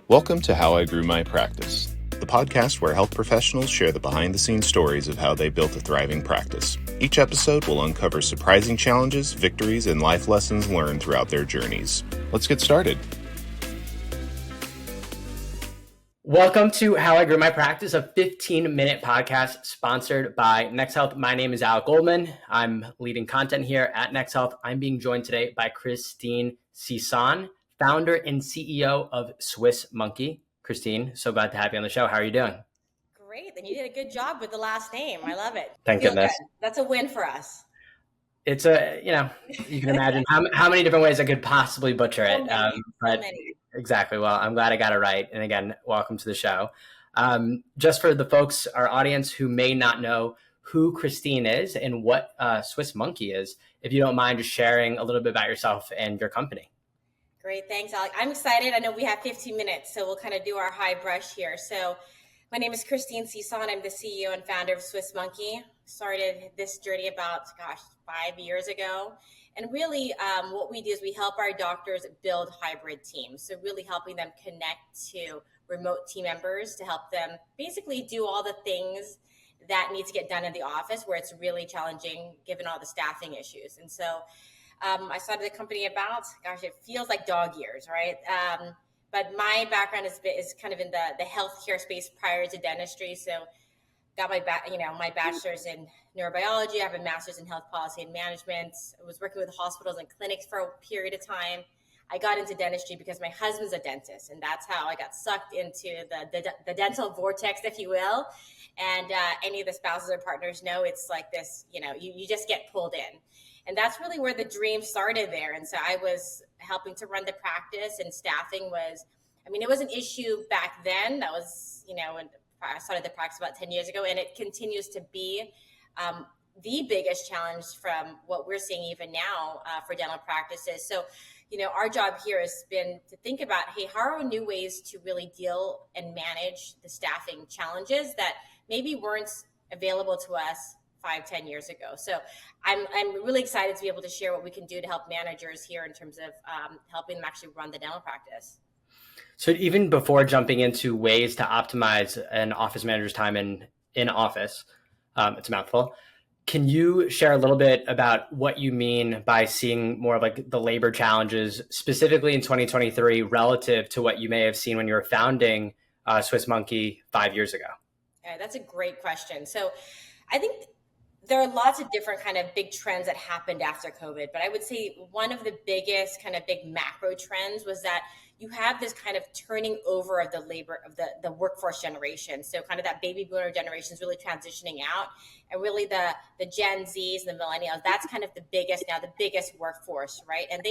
Welcome to How I Grew My Practice, the podcast where health professionals share the behind-the-scenes stories of how they built a thriving practice. Each episode will uncover surprising challenges, victories, and life lessons learned throughout their journeys. Let's get started. Welcome to How I Grew My Practice, a 15-minute podcast sponsored by NexHealth. My name is Alec Goldman. I'm leading content here at NexHealth. I'm being joined today by Christine Sison, founder and CEO of Swiss Monkey. Christine, so glad to have you on the show. How are you doing? Great. Then you did a good job with the last name. I love it. Thank goodness. Good. That's a win for us. It's you can imagine how many different ways I could possibly butcher it. So many. Exactly. Well, I'm glad I got it right. And again, welcome to the show. Just for the folks, our audience who may not know who Christine is and what Swiss Monkey is, if you don't mind just sharing a little bit about yourself and your company. Great. Thanks, Alec. I'm excited. I know we have 15 minutes, so we'll kind of do our high brush here. So my name is Christine Sison. I'm the CEO and founder of Swiss Monkey. Started this journey about, 5 years ago. And really what we do is we help our doctors build hybrid teams. So really helping them connect to remote team members to help them basically do all the things that need to get done in the office where it's really challenging given all the staffing issues. And so I started the company about, it feels like dog years, right? But my background is kind of in the healthcare space prior to dentistry. So got my bachelor's in neurobiology. I have a master's in health policy and management. I was working with hospitals and clinics for a period of time. I got into dentistry because my husband's a dentist, and that's how I got sucked into the dental vortex, if you will. And any of the spouses or partners know it's like this, you just get pulled in. And that's really where the dream started there. And so I was helping to run the practice, and staffing it was an issue back then. That was, when I started the practice about 10 years ago, and it continues to be the biggest challenge from what we're seeing even now for dental practices. So, our job here has been to think about, hey, how are new ways to really deal and manage the staffing challenges that maybe weren't available to us 5-10 years ago. So I'm really excited to be able to share what we can do to help managers here in terms of helping them actually run the dental practice. So even before jumping into ways to optimize an office manager's time in office, it's a mouthful. Can you share a little bit about what you mean by seeing more of like the labor challenges specifically in 2023 relative to what you may have seen when you were founding Swiss Monkey 5 years ago? Yeah, that's a great question. So I think there are lots of different kind of big trends that happened after COVID, but I would say one of the biggest kind of big macro trends was that you have this kind of turning over of the labor of the workforce generation. So kind of that baby boomer generation is really transitioning out, and really the Gen Zs and the millennials, that's kind of the biggest workforce, right? And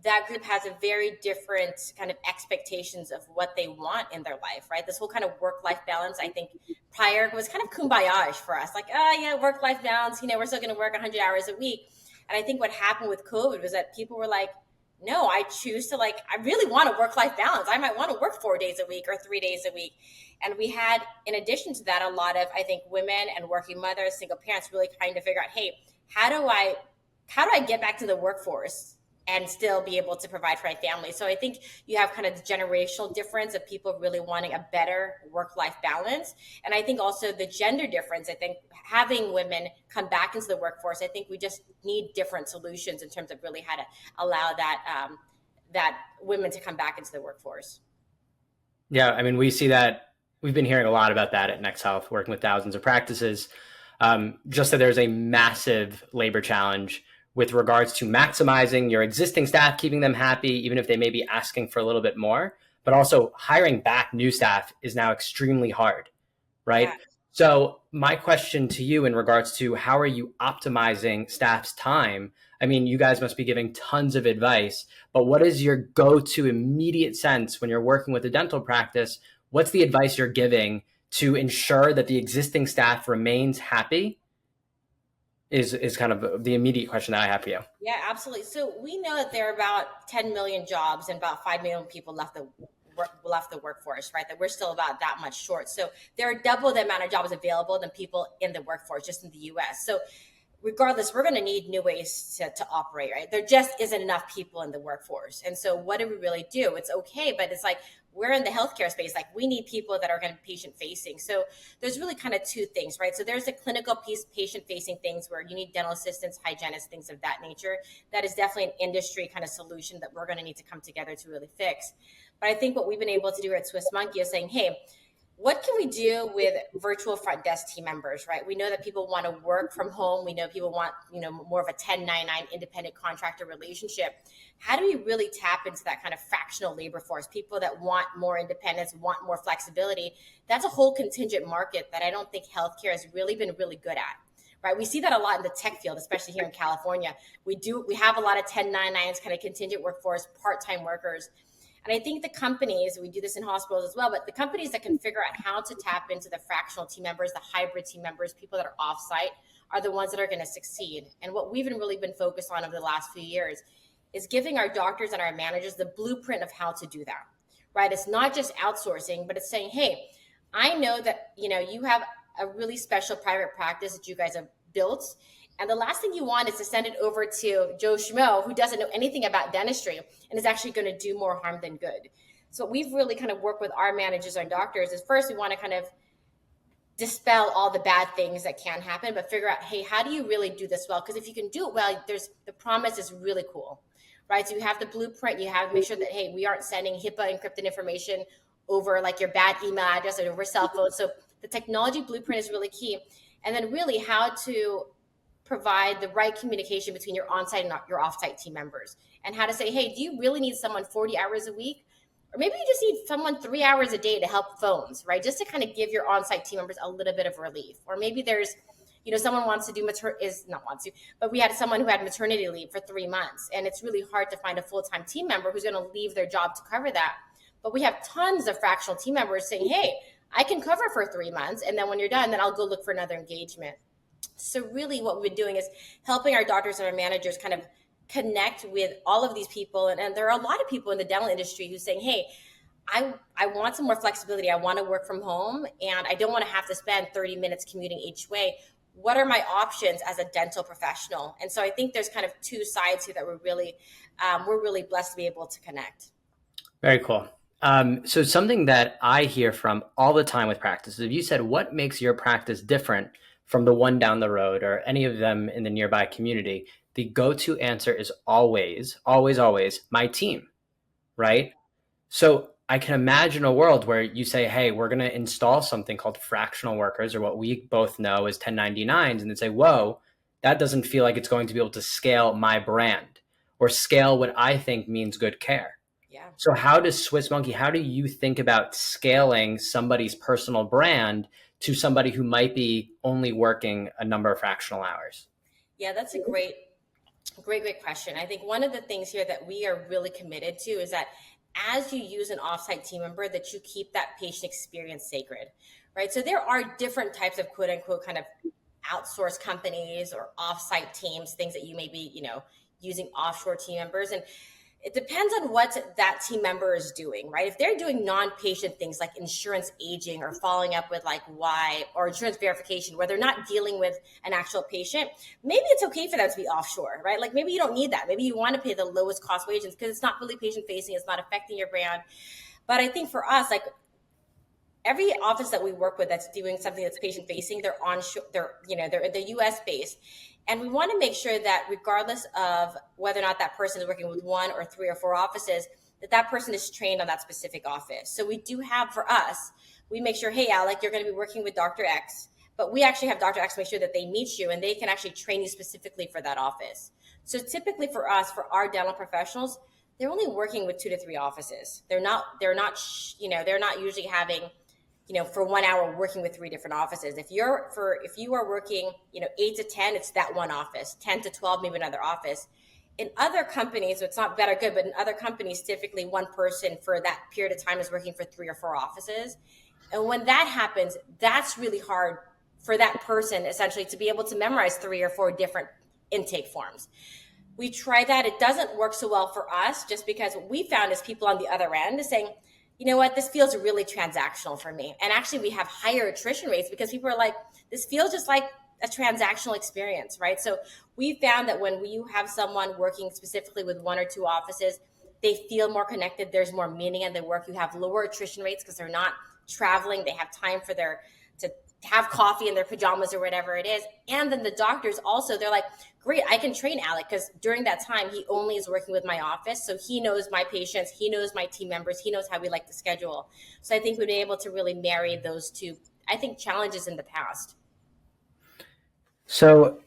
that group has a very different kind of expectations of what they want in their life, right? This whole kind of work-life balance, I think prior was kind of kumbaya for us. Like, work-life balance, we're still going to work 100 hours a week. And I think what happened with COVID was that people were like, no, I choose to I really want a work-life balance. I might want to work 4 days a week or 3 days a week. And we had, in addition to that, a lot of, I think, women and working mothers, single parents really trying to figure out, hey, how do I get back to the workforce and still be able to provide for my family? So I think you have kind of the generational difference of people really wanting a better work-life balance. And I think also the gender difference. I think having women come back into the workforce, I think we just need different solutions in terms of really how to allow that women to come back into the workforce. Yeah, we see that. We've been hearing a lot about that at NexHealth, working with thousands of practices. Just that there's a massive labor challenge with regards to maximizing your existing staff, keeping them happy, even if they may be asking for a little bit more, but also hiring back new staff is now extremely hard, right? Yeah. So my question to you in regards to how are you optimizing staff's time? You guys must be giving tons of advice, but what is your go-to immediate sense when you're working with a dental practice? What's the advice you're giving to ensure that the existing staff remains happy? Is kind of the immediate question that I have for you. Yeah, absolutely. So we know that there are about 10 million jobs and about 5 million people left the workforce, right? That we're still about that much short. So there are double the amount of jobs available than people in the workforce just in the US. So regardless, we're going to need new ways to operate, right? There just isn't enough people in the workforce. And so what do we really do? It's okay, but it's like, we're in the healthcare space. Like, we need people that are going to be patient facing. So there's really kind of two things, right? So there's the clinical piece, patient facing things where you need dental assistants, hygienists, things of that nature. That is definitely an industry kind of solution that we're going to need to come together to really fix. But I think what we've been able to do at Swiss Monkey is saying, hey, what can we do with virtual front desk team members, right? We know that people want to work from home. We know people want, more of a 1099 independent contractor relationship. How do we really tap into that kind of fractional labor force, people that want more independence, want more flexibility? That's a whole contingent market that I don't think healthcare has really been really good at. Right. We see that a lot in the tech field, especially here in California. We have a lot of 1099s, kind of contingent workforce, part-time workers. And I think the companies, we do this in hospitals as well, but the companies that can figure out how to tap into the fractional team members, the hybrid team members, people that are offsite, are the ones that are going to succeed. And what we've really been focused on over the last few years is giving our doctors and our managers the blueprint of how to do that, right? It's not just outsourcing, but it's saying, hey, I know that, you have a really special private practice that you guys have built. And the last thing you want is to send it over to Joe Schmo, who doesn't know anything about dentistry and is actually going to do more harm than good. So we've really kind of worked with our managers and doctors is first, we want to kind of dispel all the bad things that can happen, but figure out, hey, how do you really do this well? Because if you can do it well, the promise is really cool, right? So you have the blueprint, you have to make sure that, hey, we aren't sending HIPAA encrypted information over like your bad email address or over cell phone. So the technology blueprint is really key. And then really how to provide the right communication between your on-site and your off-site team members, and how to say, hey, do you really need someone 40 hours a week? Or maybe you just need someone 3 hours a day to help phones, right? Just to kind of give your on-site team members a little bit of relief. Or maybe there's, someone wants to do but we had someone who had maternity leave for 3 months, and it's really hard to find a full-time team member who's going to leave their job to cover that. But we have tons of fractional team members saying, hey, I can cover for 3 months, and then when you're done, then I'll go look for another engagement. So really what we've been doing is helping our doctors and our managers kind of connect with all of these people. And there are a lot of people in the dental industry who's saying, hey, I want some more flexibility. I want to work from home, and I don't want to have to spend 30 minutes commuting each way. What are my options as a dental professional? And so I think there's kind of two sides here that we're really blessed to be able to connect. Very cool. So something that I hear from all the time with practices, if you said, what makes your practice different from the one down the road or any of them in the nearby community, the go-to answer is always, always, always my team, right? So I can imagine a world where you say, hey, we're going to install something called fractional workers, or what we both know as 1099s, and then say, whoa, that doesn't feel like it's going to be able to scale my brand or scale what I think means good care. Yeah. So how do you think about scaling somebody's personal brand to somebody who might be only working a number of fractional hours? Yeah, that's a great question. I think one of the things here that we are really committed to is that as you use an offsite team member, that you keep that patient experience sacred, right? So there are different types of quote unquote kind of outsourced companies or offsite teams, things that you may be, using offshore team members. And it depends on what that team member is doing, right? If they're doing non-patient things like insurance aging or following up with or insurance verification, where they're not dealing with an actual patient, maybe it's okay for them to be offshore, right? Like maybe you don't need that. Maybe you want to pay the lowest cost wages because it's not really patient facing. It's not affecting your brand. But I think for us, every office that we work with that's doing something that's patient facing, they're onshore, they're the US based. And we want to make sure that regardless of whether or not that person is working with 1 or 3 or 4 offices, that person is trained on that specific office. So we do have, for us, we make sure, hey, Alec, you're going to be working with Dr. X, but we actually have Dr. X make sure that they meet you and they can actually train you specifically for that office. So typically for us, for our dental professionals, they're only working with 2 to 3 offices. They're not usually having, for 1 hour working with 3 different offices. If you are working, 8 to 10, it's that one office, 10 to 12, maybe another office. In other companies, so it's not bad or good, but in other companies, typically one person for that period of time is working for 3 or 4 offices. And when that happens, that's really hard for that person essentially to be able to memorize 3 or 4 different intake forms. We try that. It doesn't work so well for us just because what we found is people on the other end is saying, you know what, this feels really transactional for me. And actually we have higher attrition rates because people are like, this feels just like a transactional experience, right? So we found that when you have someone working specifically with 1 or 2 offices, they feel more connected. There's more meaning in their work. You have lower attrition rates because they're not traveling. They have time for to have coffee in their pajamas or whatever it is. And then the doctors also, they're like, great, I can train Alec because during that time, he only is working with my office. So he knows my patients, he knows my team members, he knows how we like to schedule. So I think we've been able to really marry those two, I think, challenges in the past. So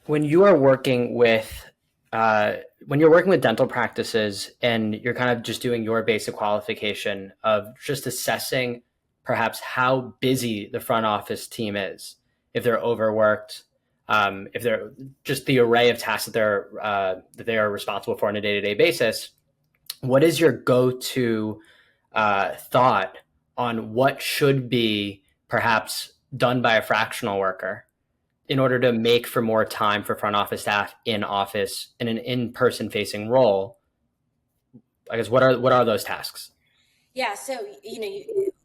when you are working with dental practices and you're kind of just doing your basic qualification of just assessing perhaps how busy the front office team is, if they're overworked, if they're just the array of tasks that they are responsible for on a day-to-day basis, what is your go-to thought on what should be perhaps done by a fractional worker in order to make for more time for front office staff in office in an in-person facing role? I guess what are those tasks? Yeah, so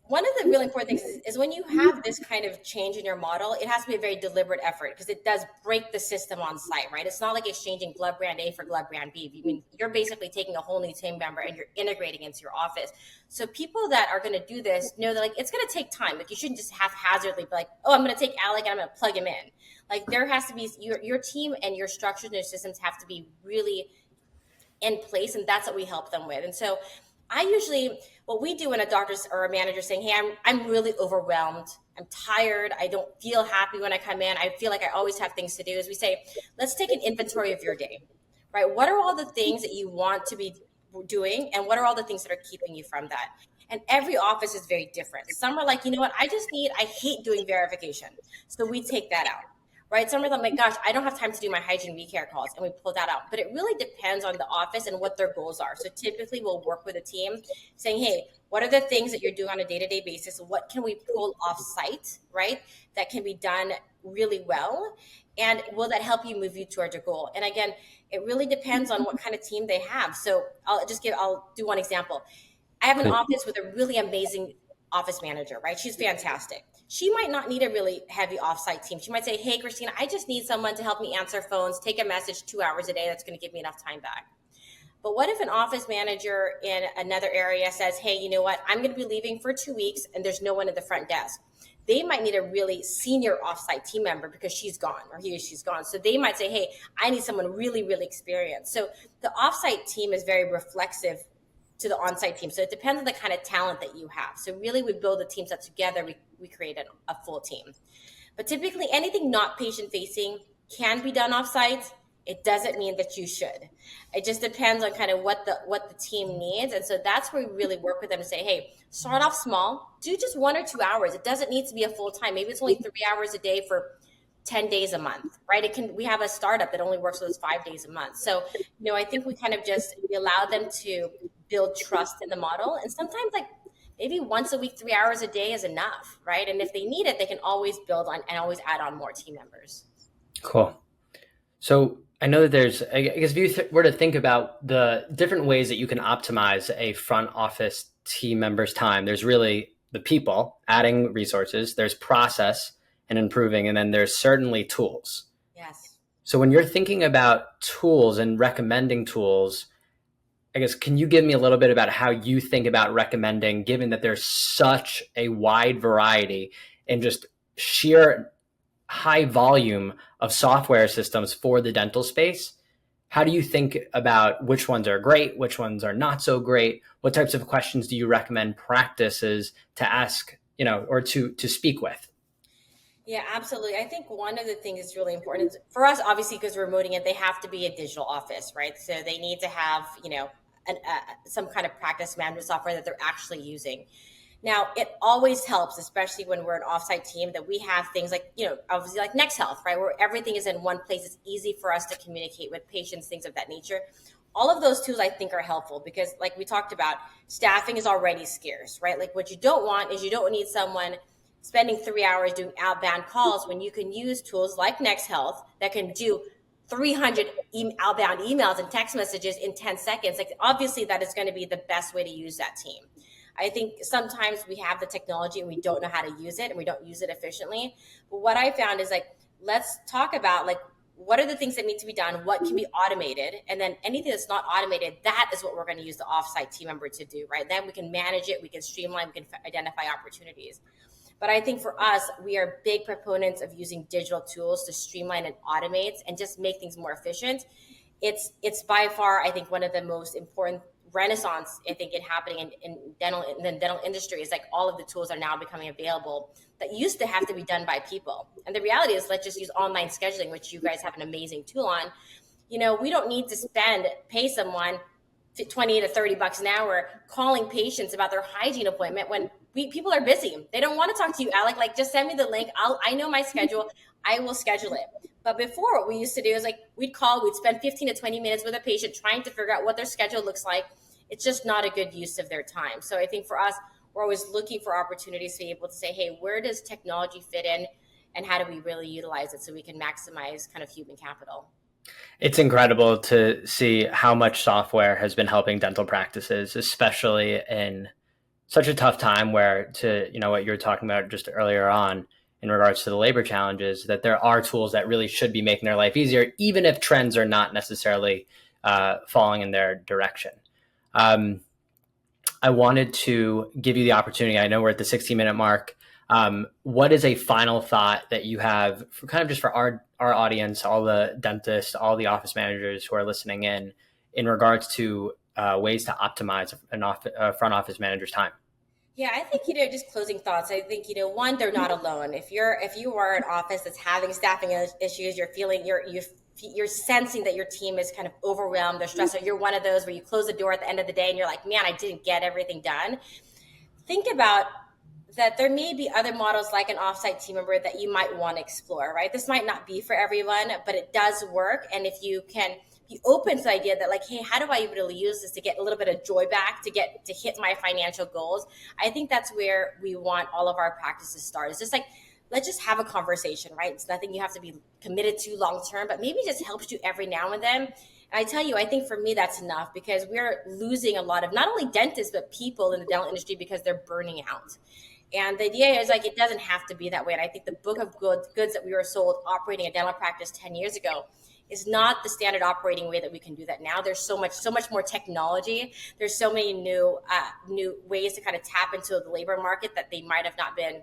one of the really important things is when you have this kind of change in your model, it has to be a very deliberate effort because it does break the system on site, right? It's not like exchanging glove brand A for glove brand B. I mean, you're basically taking a whole new team member and you're integrating into your office. So people that are going to do this know that like it's going to take time. Like you shouldn't just haphazardly be like, oh, I'm going to take Alec and I'm going to plug him in. Like there has to be your team and your structures and your systems have to be really in place, and that's what we help them with. And so what we do when a doctor's or a manager saying, hey, I'm really overwhelmed, I'm tired, I don't feel happy when I come in, I feel like I always have things to do, is we say, let's take an inventory of your day, right? What are all the things that you want to be doing, and what are all the things that are keeping you from that? And every office is very different. Some are like, you know what, I hate doing verification, so we take that out. Right? Some of them like, gosh, I don't have time to do my hygiene recare calls, and we pull that out. But it really depends on the office and what their goals are. So typically we'll work with a team saying, hey, what are the things that you're doing on a day-to-day basis? What can we pull off site, right? That can be done really well. And will that help you move you towards your goal? And again, it really depends on what kind of team they have. So I'll do one example. I have an office with a really amazing office manager, right? She's fantastic. She might not need a really heavy offsite team. She might say, hey, Christina, I just need someone to help me answer phones, take a message 2 hours a day. That's going to give me enough time back. But what if an office manager in another area says, hey, you know what? I'm going to be leaving for 2 weeks and there's no one at the front desk. They might need a really senior offsite team member because she's gone or he or she's gone. So they might say, hey, I need someone really, really experienced. So the offsite team is very reflexive to the on-site team. So it depends on the kind of talent that you have. So really we build the teams up together. We create a full team. But typically anything not patient-facing can be done off-site. It doesn't mean that you should. It just depends on kind of what the team needs. And so that's where we really work with them to say, hey, start off small, do just 1 or 2 hours. It doesn't need to be a full time. Maybe it's only 3 hours a day for 10 days a month, right? We have a startup that only works with us 5 days a month. So, I think we kind of we allow them to build trust in the model. And sometimes like maybe once a week, 3 hours a day is enough, right? And if they need it, they can always build on and always add on more team members. Cool. So I know that I guess if you were to think about the different ways that you can optimize a front office team member's time, there's really the people, adding resources, there's process and improving, and then there's certainly tools. Yes. So when you're thinking about tools and recommending tools, I guess, can you give me a little bit about how you think about recommending, given that there's such a wide variety and just sheer high volume of software systems for the dental space? How do you think about which ones are great, which ones are not so great? What types of questions do you recommend practices to ask, or to speak with? Yeah, absolutely. I think one of the things that's really important is for us, obviously, because we're remoting it, they have to be a digital office, right? So they need to have, some kind of practice management software that they're actually using. Now, it always helps, especially when we're an offsite team, that we have things like, obviously like NexHealth, right? Where everything is in one place. It's easy for us to communicate with patients, things of that nature. All of those tools I think are helpful because like we talked about, staffing is already scarce, right? Like what you don't want is you don't need someone spending 3 hours doing outbound calls when you can use tools like NexHealth that can do 300 outbound emails and text messages in 10 seconds. Like obviously that is going to be the best way to use that team. I think sometimes we have the technology and we don't know how to use it and we don't use it efficiently. But what I found is like, let's talk about like what are the things that need to be done? What can be automated? And then anything that's not automated, that is what we're going to use the offsite team member to do, right? Then we can manage it, we can streamline, we can identify opportunities. But I think for us, we are big proponents of using digital tools to streamline and automate and just make things more efficient. It's by far, I think, one of the most important renaissance, I think, happening in the dental industry is like all of the tools are now becoming available that used to have to be done by people. And the reality is, let's just use online scheduling, which you guys have an amazing tool on. We don't need to pay someone $20 to $30 an hour calling patients about their hygiene appointment when people are busy. They don't want to talk to you, Alec. Like, just send me the link. I know my schedule. I will schedule it. But before, what we used to do is we'd spend 15 to 20 minutes with a patient trying to figure out what their schedule looks like. It's just not a good use of their time. So I think for us, we're always looking for opportunities to be able to say, hey, where does technology fit in and how do we really utilize it so we can maximize kind of human capital? It's incredible to see how much software has been helping dental practices, especially in such a tough time where, to what you were talking about just earlier on in regards to the labor challenges, that there are tools that really should be making their life easier, even if trends are not necessarily falling in their direction. I wanted to give you the opportunity. I know we're at the 60-minute mark. What is a final thought that you have for kind of just for our audience, all the dentists, all the office managers who are listening in regards to ways to optimize a front office manager's time? Yeah, I think, just closing thoughts. I think, one, they're not alone. If you are an office that's having staffing issues, you're sensing that your team is kind of overwhelmed or stressed, or you're one of those where you close the door at the end of the day and you're like, man, I didn't get everything done. Think about that there may be other models like an offsite team member that you might want to explore, right? This might not be for everyone, but it does work. And if you can be open to the idea that hey, how do I really use this to get a little bit of joy back, to hit my financial goals? I think that's where we want all of our practices to start. It's just let's just have a conversation, right? It's nothing you have to be committed to long-term, but maybe it just helps you every now and then. And I tell you, I think for me, that's enough because we're losing a lot of not only dentists, but people in the dental industry because they're burning out. And the idea is it doesn't have to be that way. And I think the book of goods that we were sold operating a dental practice 10 years ago is not the standard operating way that we can do that now. There's so much more technology. There's so many new ways to kind of tap into the labor market that they might have not been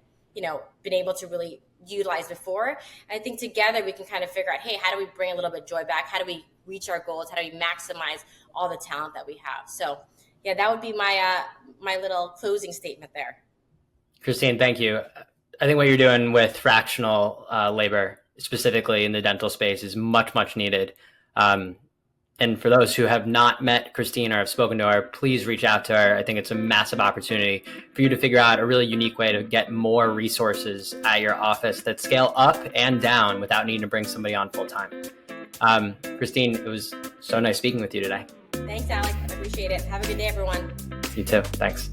able to really utilize before. And I think together we can kind of figure out, hey, how do we bring a little bit of joy back? How do we reach our goals? How do we maximize all the talent that we have? So yeah, that would be my little closing statement there. Christine, thank you. I think what you're doing with fractional labor, specifically in the dental space, is much, much needed. And for those who have not met Christine or have spoken to her, please reach out to her. I think it's a massive opportunity for you to figure out a really unique way to get more resources at your office that scale up and down without needing to bring somebody on full time. Christine, it was so nice speaking with you today. Thanks, Alec. I appreciate it. Have a good day, everyone. You too. Thanks.